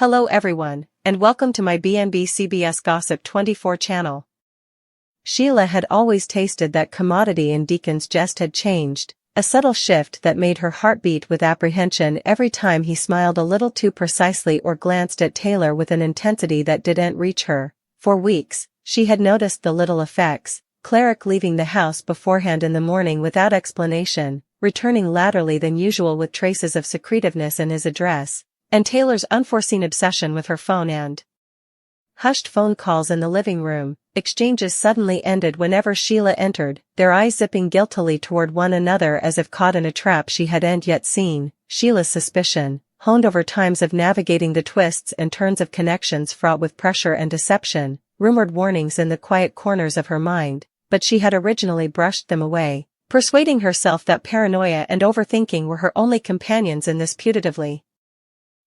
Hello everyone, and welcome to my BNB CBS Gossip 24 channel. Sheila had always tasted that commodity and Deacon's jest had changed, a subtle shift that made her heart beat with apprehension every time he smiled a little too precisely or glanced at Taylor with an intensity that didn't reach her. For weeks, she had noticed the little effects, Cleric leaving the house beforehand in the morning without explanation, returning laterally than usual with traces of secretiveness in his address, and Taylor's unforeseen obsession with her phone and hushed phone calls in the living room. Exchanges suddenly ended whenever Sheila entered, their eyes zipping guiltily toward one another as if caught in a trap she hadn't yet seen. Sheila's suspicion, honed over times of navigating the twists and turns of connections fraught with pressure and deception, rumored warnings in the quiet corners of her mind, but she had originally brushed them away, persuading herself that paranoia and overthinking were her only companions in this putatively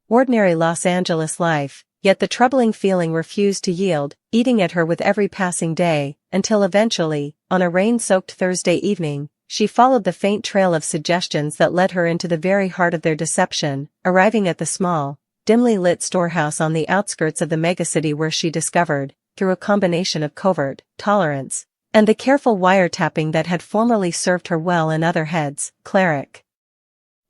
ordinary Los Angeles life. Yet the troubling feeling refused to yield, eating at her with every passing day, until eventually, on a rain-soaked Thursday evening, she followed the faint trail of suggestions that led her into the very heart of their deception, arriving at the small, dimly lit storehouse on the outskirts of the megacity where she discovered, through a combination of covert tolerance and the careful wiretapping that had formerly served her well in other heads, Cleric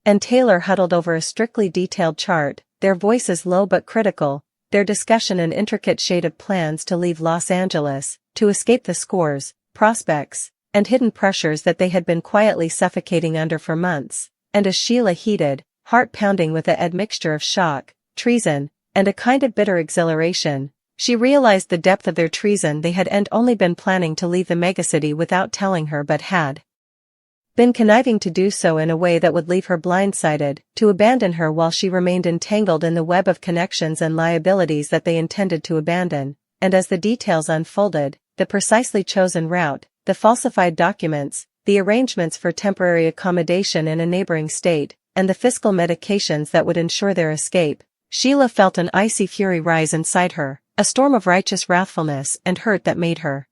and Taylor huddled over a strictly detailed chart, their voices low but critical, their discussion an intricate shade of plans to leave Los Angeles, to escape the scores, prospects, and hidden pressures that they had been quietly suffocating under for months. And as Sheila heated, heart pounding with a admixture of shock, treason, and a kind of bitter exhilaration, she realized the depth of their treason. They had only been planning to leave the megacity without telling her, but had been conniving to do so in a way that would leave her blindsided, to abandon her while she remained entangled in the web of connections and liabilities that they intended to abandon. And as the details unfolded, the precisely chosen route, the falsified documents, the arrangements for temporary accommodation in a neighboring state, and the fiscal medications that would ensure their escape, Sheila felt an icy fury rise inside her, a storm of righteous wrathfulness and hurt that made her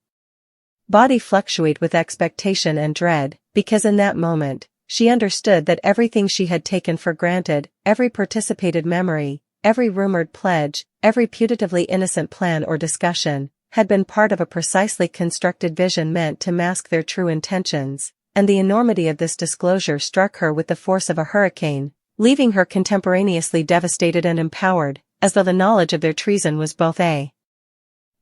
body fluctuate with expectation and dread, because in that moment, she understood that everything she had taken for granted, every participated memory, every rumored pledge, every putatively innocent plan or discussion, had been part of a precisely constructed vision meant to mask their true intentions, and the enormity of this disclosure struck her with the force of a hurricane, leaving her contemporaneously devastated and empowered, as though the knowledge of their treason was both a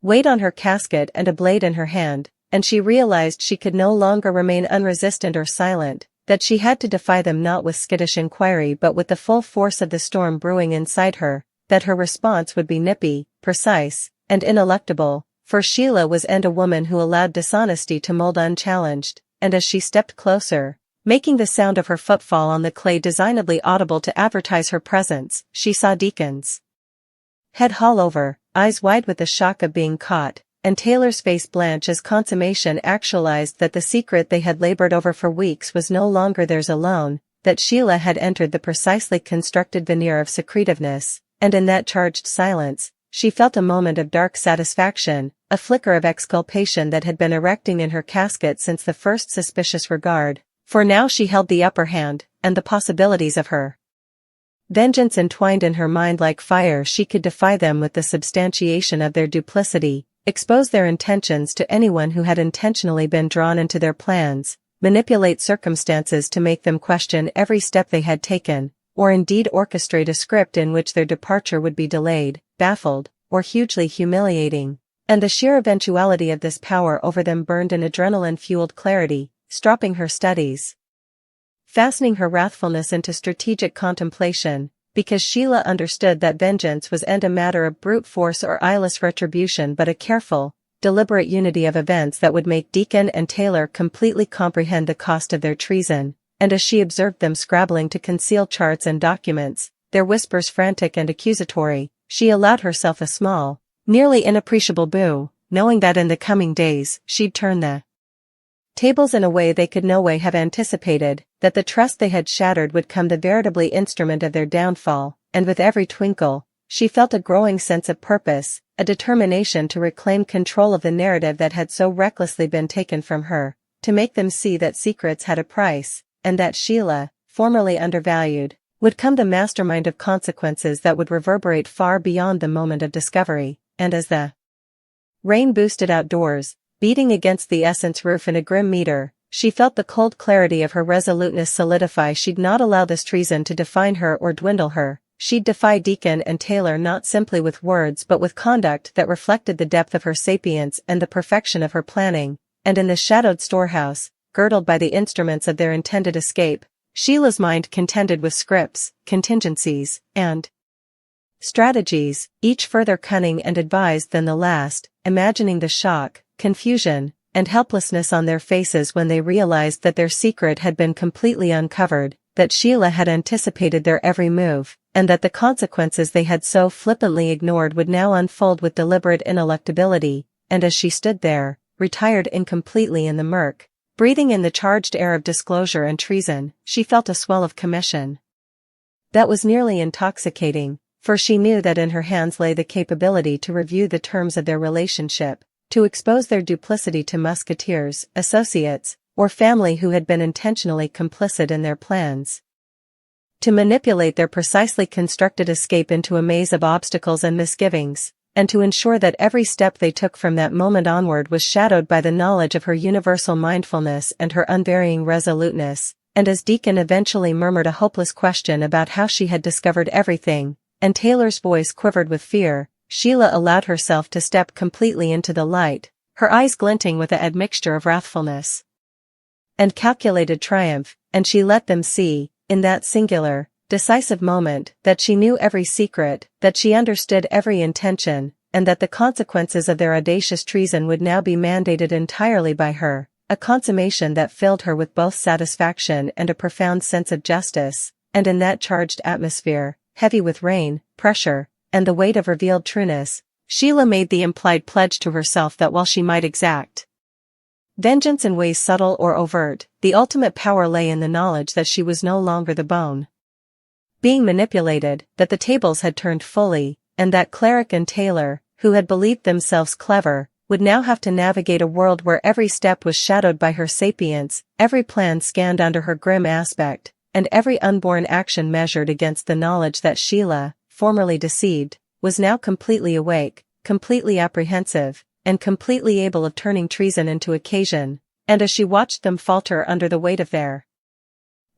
weight on her casket and a blade in her hand. And she realized she could no longer remain unresistant or silent, that she had to defy them not with skittish inquiry but with the full force of the storm brewing inside her, that her response would be nippy, precise, and ineluctable, for Sheila was a woman who allowed dishonesty to mold unchallenged, and as she stepped closer, making the sound of her footfall on the clay designedly audible to advertise her presence, she saw Deacon's head haul over, eyes wide with the shock of being caught, and Taylor's face blanch as consummation actualized that the secret they had labored over for weeks was no longer theirs alone, that Sheila had entered the precisely constructed veneer of secretiveness, and in that charged silence, she felt a moment of dark satisfaction, a flicker of exculpation that had been erecting in her casket since the first suspicious regard, for now she held the upper hand, and the possibilities of her vengeance entwined in her mind like fire. She could defy them with the substantiation of their duplicity, expose their intentions to anyone who had intentionally been drawn into their plans, manipulate circumstances to make them question every step they had taken, or indeed orchestrate a script in which their departure would be delayed, baffled, or hugely humiliating. And the sheer eventuality of this power over them burned in adrenaline-fueled clarity, stropping her studies, fastening her wrathfulness into strategic contemplation, because Sheila understood that vengeance was a matter of brute force or eyeless retribution but a careful, deliberate unity of events that would make Deacon and Taylor completely comprehend the cost of their treason. And as she observed them scrabbling to conceal charts and documents, their whispers frantic and accusatory, she allowed herself a small, nearly inappreciable boo, knowing that in the coming days she'd turn the tables in a way they could no way have anticipated, that the trust they had shattered would come the veritably instrument of their downfall. And with every twinkle, she felt a growing sense of purpose, a determination to reclaim control of the narrative that had so recklessly been taken from her, to make them see that secrets had a price, and that Sheila, formerly undervalued, would come the mastermind of consequences that would reverberate far beyond the moment of discovery, and as the rain boosted outdoors, beating against the Essence roof in a grim meter, she felt the cold clarity of her resoluteness solidify. She'd not allow this treason to define her or dwindle her. She'd defy Deacon and Taylor not simply with words but with conduct that reflected the depth of her sapience and the perfection of her planning. And in this shadowed storehouse, girdled by the instruments of their intended escape, Sheila's mind contended with scripts, contingencies, and strategies, each further cunning and advised than the last, imagining the shock, confusion, and helplessness on their faces when they realized that their secret had been completely uncovered, that Sheila had anticipated their every move, and that the consequences they had so flippantly ignored would now unfold with deliberate ineluctability. And as she stood there, retired incompletely in the murk, breathing in the charged air of disclosure and treason, she felt a swell of commission that was nearly intoxicating, for she knew that in her hands lay the capability to review the terms of their relationship, to expose their duplicity to musketeers, associates, or family who had been intentionally complicit in their plans, to manipulate their precisely constructed escape into a maze of obstacles and misgivings, and to ensure that every step they took from that moment onward was shadowed by the knowledge of her universal mindfulness and her unvarying resoluteness. And as Deacon eventually murmured a hopeless question about how she had discovered everything, and Taylor's voice quivered with fear, Sheila allowed herself to step completely into the light, her eyes glinting with an admixture of wrathfulness and calculated triumph, and she let them see, in that singular, decisive moment, that she knew every secret, that she understood every intention, and that the consequences of their audacious treason would now be mandated entirely by her, a consummation that filled her with both satisfaction and a profound sense of justice. And in that charged atmosphere, heavy with rain, pressure, and the weight of revealed trueness, Sheila made the implied pledge to herself that while she might exact vengeance in ways subtle or overt, the ultimate power lay in the knowledge that she was no longer the bone being manipulated, that the tables had turned fully, and that Cleric and Taylor, who had believed themselves clever, would now have to navigate a world where every step was shadowed by her sapience, every plan scanned under her grim aspect, and every unborn action measured against the knowledge that Sheila, formerly deceived, was now completely awake, completely apprehensive, and completely able of turning treason into occasion. And as she watched them falter under the weight of their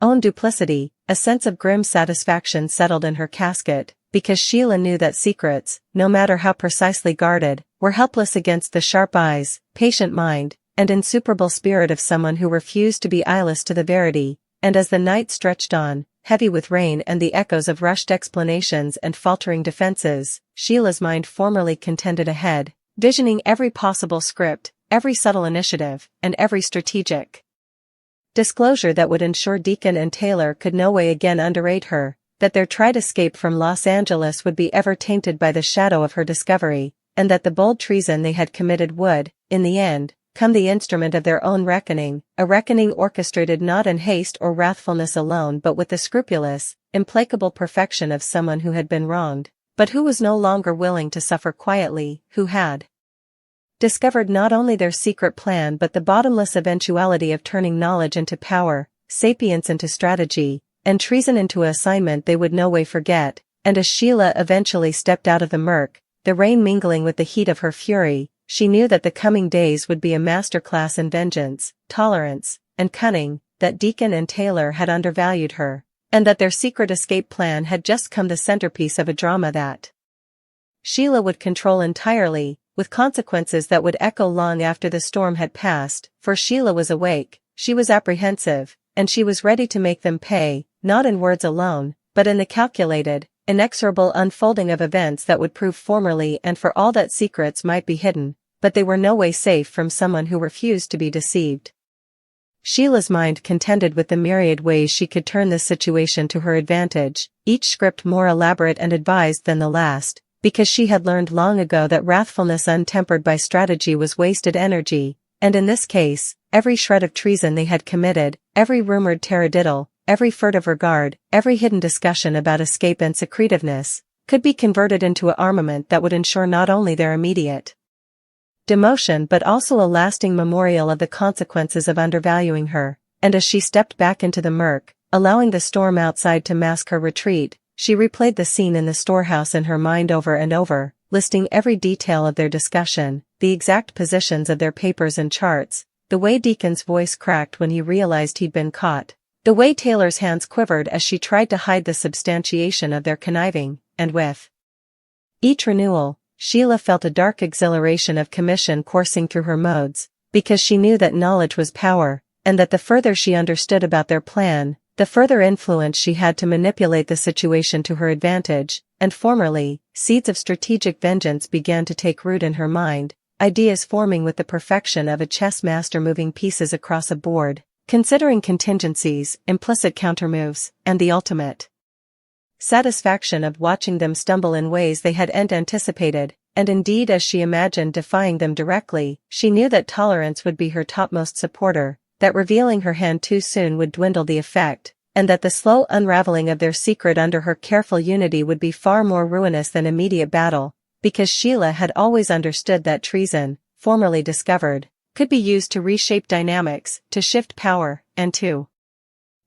own duplicity, a sense of grim satisfaction settled in her casket, because Sheila knew that secrets, no matter how precisely guarded, were helpless against the sharp eyes, patient mind, and insuperable spirit of someone who refused to be eyeless to the verity. And as the night stretched on, heavy with rain and the echoes of rushed explanations and faltering defenses, Sheila's mind formerly contended ahead, visioning every possible script, every subtle initiative, and every strategic disclosure that would ensure Deacon and Taylor could no way again underrate her, that their tried escape from Los Angeles would be ever tainted by the shadow of her discovery, and that the bold treason they had committed would, in the end, come the instrument of their own reckoning, a reckoning orchestrated not in haste or wrathfulness alone but with the scrupulous, implacable perfection of someone who had been wronged, but who was no longer willing to suffer quietly, who had discovered not only their secret plan but the bottomless eventuality of turning knowledge into power, sapience into strategy, and treason into an assignment they would no way forget. And as Sheila eventually stepped out of the murk, the rain mingling with the heat of her fury, she knew that the coming days would be a masterclass in vengeance, tolerance, and cunning, that Deacon and Taylor had undervalued her, and that their secret escape plan had just come the centerpiece of a drama that Sheila would control entirely, with consequences that would echo long after the storm had passed. For Sheila was awake, she was apprehensive, and she was ready to make them pay, not in words alone, but in the calculated, inexorable unfolding of events that would prove formerly and for all that secrets might be hidden, but they were no way safe from someone who refused to be deceived. Sheila's mind contended with the myriad ways she could turn this situation to her advantage, each script more elaborate and advised than the last, because she had learned long ago that wrathfulness untempered by strategy was wasted energy, and in this case, every shred of treason they had committed, every rumored taradiddle, every furtive regard, every hidden discussion about escape and secretiveness, could be converted into an armament that would ensure not only their immediate demotion but also a lasting memorial of the consequences of undervaluing her. And as she stepped back into the murk, allowing the storm outside to mask her retreat. She replayed the scene in the storehouse in her mind over and over, listing every detail of their discussion, the exact positions of their papers and charts, the way Deacon's voice cracked when he realized he'd been caught, the way Taylor's hands quivered as she tried to hide the substantiation of their conniving, and with each renewal, Sheila felt a dark exhilaration of commission coursing through her modes, because she knew that knowledge was power, and that the further she understood about their plan, the further influence she had to manipulate the situation to her advantage, and formerly, seeds of strategic vengeance began to take root in her mind, ideas forming with the perfection of a chess master moving pieces across a board, considering contingencies, implicit countermoves, and the ultimate satisfaction of watching them stumble in ways they hadn't anticipated, and indeed as she imagined defying them directly, she knew that tolerance would be her topmost supporter, that revealing her hand too soon would dwindle the effect, and that the slow unraveling of their secret under her careful unity would be far more ruinous than immediate battle, because Sheila had always understood that treason, formerly discovered, could be used to reshape dynamics, to shift power, and to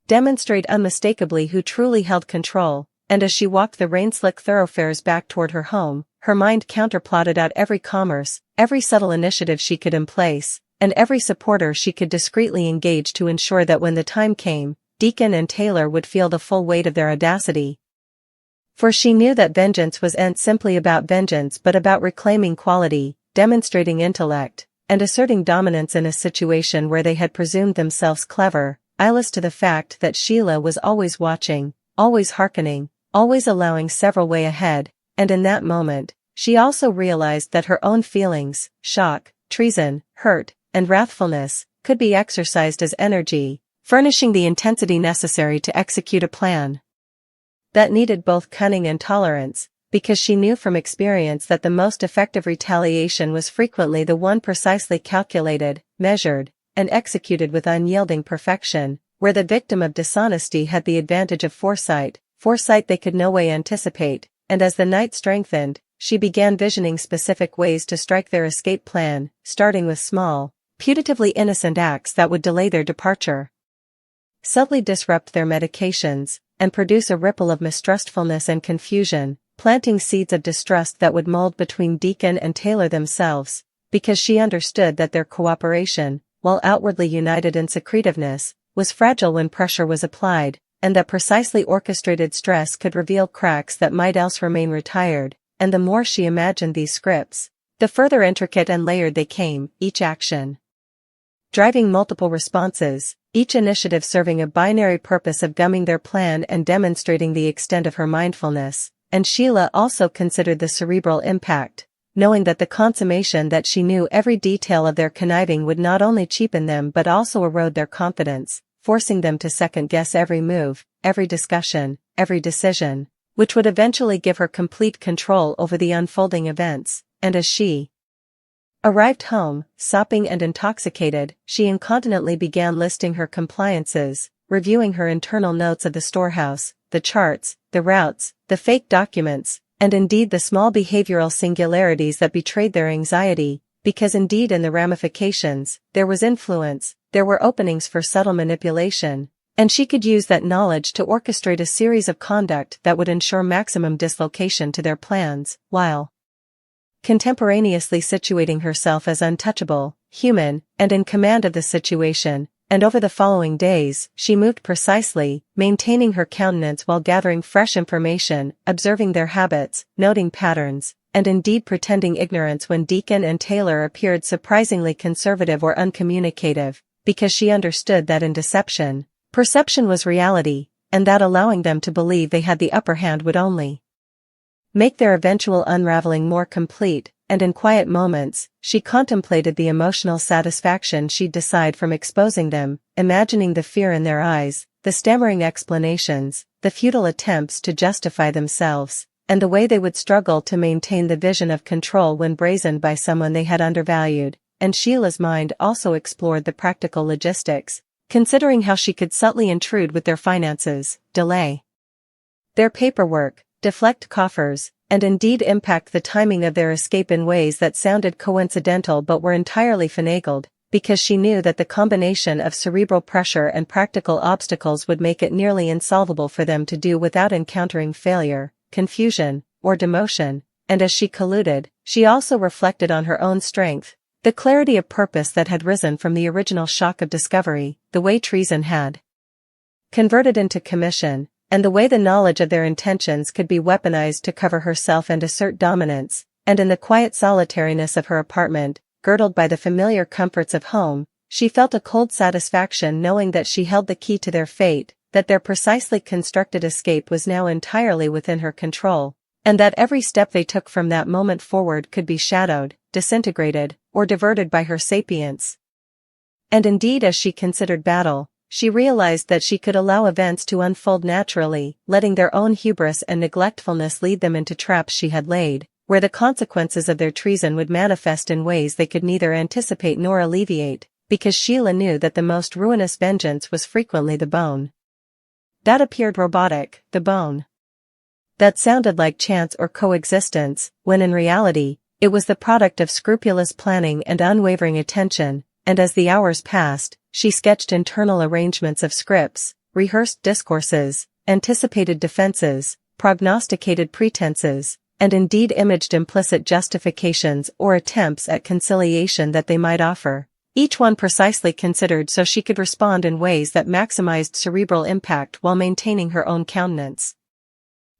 demonstrate unmistakably who truly held control. And as she walked the rain-slick thoroughfares back toward her home, her mind counterplotted out every commerce, every subtle initiative she could emplace, and every supporter she could discreetly engage to ensure that when the time came, Deacon and Taylor would feel the full weight of their audacity. For she knew that vengeance wasn't simply about vengeance but about reclaiming quality, demonstrating intellect, and asserting dominance in a situation where they had presumed themselves clever, eyeless to the fact that Sheila was always watching, always hearkening, always allowing several way ahead, and in that moment, she also realized that her own feelings, shock, treason, hurt, and wrathfulness, could be exercised as energy, furnishing the intensity necessary to execute a plan that needed both cunning and tolerance, because she knew from experience that the most effective retaliation was frequently the one precisely calculated, measured, and executed with unyielding perfection, where the victim of dishonesty had the advantage of foresight they could no way anticipate, and as the night strengthened, she began visioning specific ways to strike their escape plan, starting with small, putatively innocent acts that would delay their departure, subtly disrupt their medications, and produce a ripple of mistrustfulness and confusion, planting seeds of distrust that would mold between Deacon and Taylor themselves, because she understood that their cooperation, while outwardly united in secretiveness, was fragile when pressure was applied, and that precisely orchestrated stress could reveal cracks that might else remain retired, and the more she imagined these scripts, the further intricate and layered they came, each action driving multiple responses, each initiative serving a binary purpose of gumming their plan and demonstrating the extent of her mindfulness, and Sheila also considered the cerebral impact, knowing that the consummation that she knew every detail of their conniving would not only cheapen them but also erode their confidence, forcing them to second-guess every move, every discussion, every decision, which would eventually give her complete control over the unfolding events, and as she arrived home, sopping and intoxicated, she incontinently began listing her compliances, reviewing her internal notes of the storehouse, the charts, the routes, the fake documents, and indeed the small behavioral singularities that betrayed their anxiety, because indeed in the ramifications, there was influence, there were openings for subtle manipulation, and she could use that knowledge to orchestrate a series of conduct that would ensure maximum dislocation to their plans, while contemporaneously situating herself as untouchable, human, and in command of the situation. And over the following days, she moved precisely, maintaining her countenance while gathering fresh information, observing their habits, noting patterns, and indeed pretending ignorance when Deacon and Taylor appeared surprisingly conservative or uncommunicative, because she understood that in deception, perception was reality, and that allowing them to believe they had the upper hand would only make their eventual unraveling more complete, and in quiet moments, she contemplated the emotional satisfaction she'd decide from exposing them, imagining the fear in their eyes, the stammering explanations, the futile attempts to justify themselves, and the way they would struggle to maintain the vision of control when brazened by someone they had undervalued, and Sheila's mind also explored the practical logistics, considering how she could subtly intrude with their finances, delay their paperwork, deflect coffers, and indeed impact the timing of their escape in ways that sounded coincidental but were entirely finagled, because she knew that the combination of cerebral pressure and practical obstacles would make it nearly insolvable for them to do without encountering failure, confusion, or demotion, and as she colluded, she also reflected on her own strength, the clarity of purpose that had risen from the original shock of discovery, the way treason had converted into commission, and the way the knowledge of their intentions could be weaponized to cover herself and assert dominance, and in the quiet solitariness of her apartment, girdled by the familiar comforts of home, she felt a cold satisfaction knowing that she held the key to their fate, that their precisely constructed escape was now entirely within her control, and that every step they took from that moment forward could be shadowed, disintegrated, or diverted by her sapience. And indeed, as she considered battle, she realized that she could allow events to unfold naturally, letting their own hubris and neglectfulness lead them into traps she had laid, where the consequences of their treason would manifest in ways they could neither anticipate nor alleviate, because Sheila knew that the most ruinous vengeance was frequently the bone that appeared robotic, the bone that sounded like chance or coexistence, when in reality, it was the product of scrupulous planning and unwavering attention, and as the hours passed, she sketched internal arrangements of scripts, rehearsed discourses, anticipated defenses, prognosticated pretenses, and indeed imaged implicit justifications or attempts at conciliation that they might offer, each one precisely considered so she could respond in ways that maximized cerebral impact while maintaining her own countenance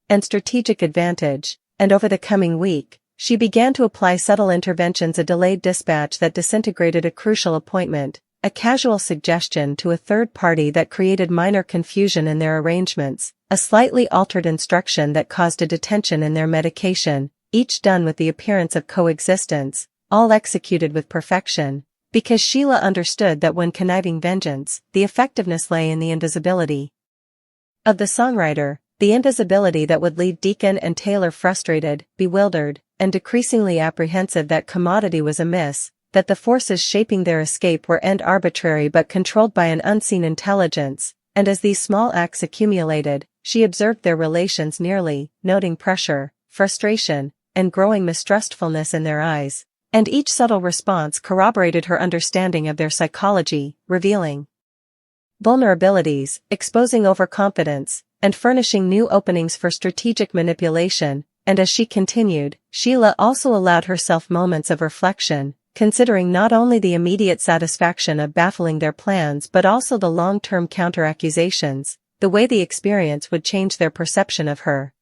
and strategic advantage, and over the coming week, she began to apply subtle interventions: a delayed dispatch that disintegrated a crucial appointment, a casual suggestion to a third party that created minor confusion in their arrangements, a slightly altered instruction that caused a detention in their medication, each done with the appearance of coexistence, all executed with perfection, because Sheila understood that when conniving vengeance, the effectiveness lay in the invisibility of the songwriter, the invisibility that would leave Deacon and Taylor frustrated, bewildered, and decreasingly apprehensive that commodity was amiss, that the forces shaping their escape were arbitrary but controlled by an unseen intelligence, and as these small acts accumulated, she observed their relations nearly, noting pressure, frustration, and growing mistrustfulness in their eyes, and each subtle response corroborated her understanding of their psychology, revealing vulnerabilities, exposing overconfidence, and furnishing new openings for strategic manipulation, and as she continued, Sheila also allowed herself moments of reflection, considering not only the immediate satisfaction of baffling their plans but also the long-term counter-accusations, the way the experience would change their perception of her,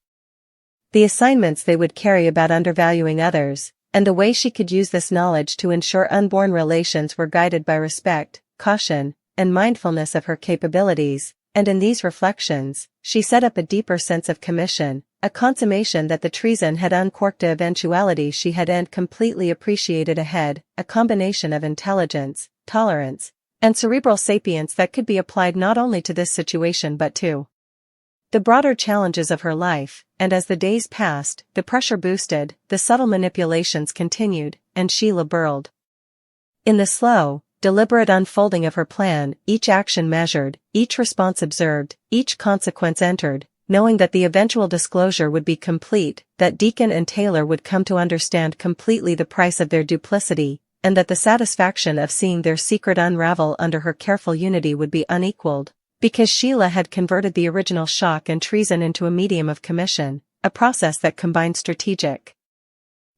the assignments they would carry about undervaluing others, and the way she could use this knowledge to ensure unborn relations were guided by respect, caution, and mindfulness of her capabilities, and in these reflections, she set up a deeper sense of commission, a consummation that the treason had uncorked a eventuality she hadn't completely appreciated ahead, a combination of intelligence, tolerance, and cerebral sapience that could be applied not only to this situation but to the broader challenges of her life, and as the days passed, the pressure boosted, the subtle manipulations continued, and Sheila burrowed in the slow, deliberate unfolding of her plan, each action measured, each response observed, each consequence entered, knowing that the eventual disclosure would be complete, that Deacon and Taylor would come to understand completely the price of their duplicity, and that the satisfaction of seeing their secret unravel under her careful unity would be unequaled, because Sheila had converted the original shock and treason into a medium of commission, a process that combined strategic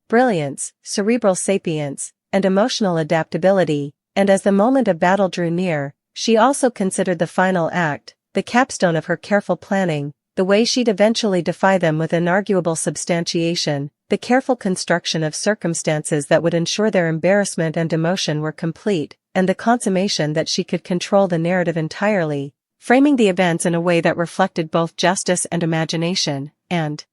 brilliance, cerebral sapience, and emotional adaptability, and as the moment of battle drew near, she also considered the final act, the capstone of her careful planning, the way she'd eventually defy them with inarguable substantiation, the careful construction of circumstances that would ensure their embarrassment and demotion were complete, and the consummation that she could control the narrative entirely, framing the events in a way that reflected both justice and imagination, and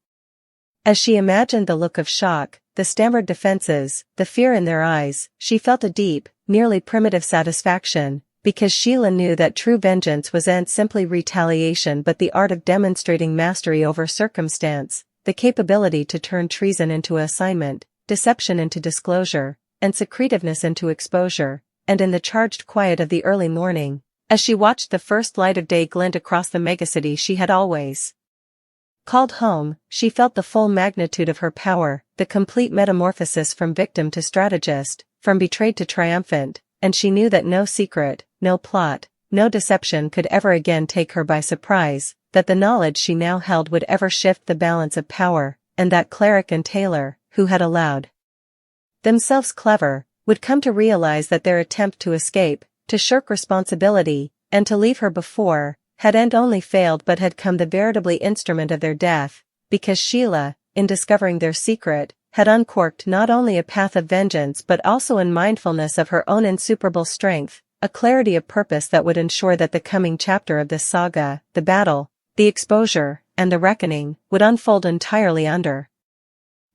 as she imagined the look of shock, the stammered defenses, the fear in their eyes, she felt a deep, nearly primitive satisfaction, because Sheila knew that true vengeance wasn't simply retaliation but the art of demonstrating mastery over circumstance, the capability to turn treason into assignment, deception into disclosure, and secretiveness into exposure, and in the charged quiet of the early morning, as she watched the first light of day glint across the megacity she had always called home, she felt the full magnitude of her power, the complete metamorphosis from victim to strategist, from betrayed to triumphant, and she knew that no secret, no plot, no deception could ever again take her by surprise, that the knowledge she now held would ever shift the balance of power, and that cleric and tailor, who had allowed themselves clever, would come to realize that their attempt to escape, to shirk responsibility, and to leave her before, had only failed but had come the veritably instrument of their death, because Sheila, in discovering their secret, had uncorked not only a path of vengeance but also in mindfulness of her own insuperable strength, a clarity of purpose that would ensure that the coming chapter of this saga, the battle, the exposure, and the reckoning, would unfold entirely under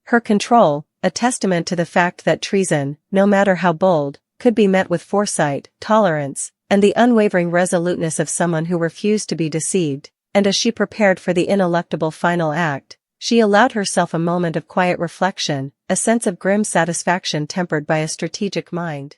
her control, a testament to the fact that treason, no matter how bold, could be met with foresight, tolerance, and the unwavering resoluteness of someone who refused to be deceived. And as she prepared for the ineluctable final act, she allowed herself a moment of quiet reflection, a sense of grim satisfaction tempered by a strategic mind.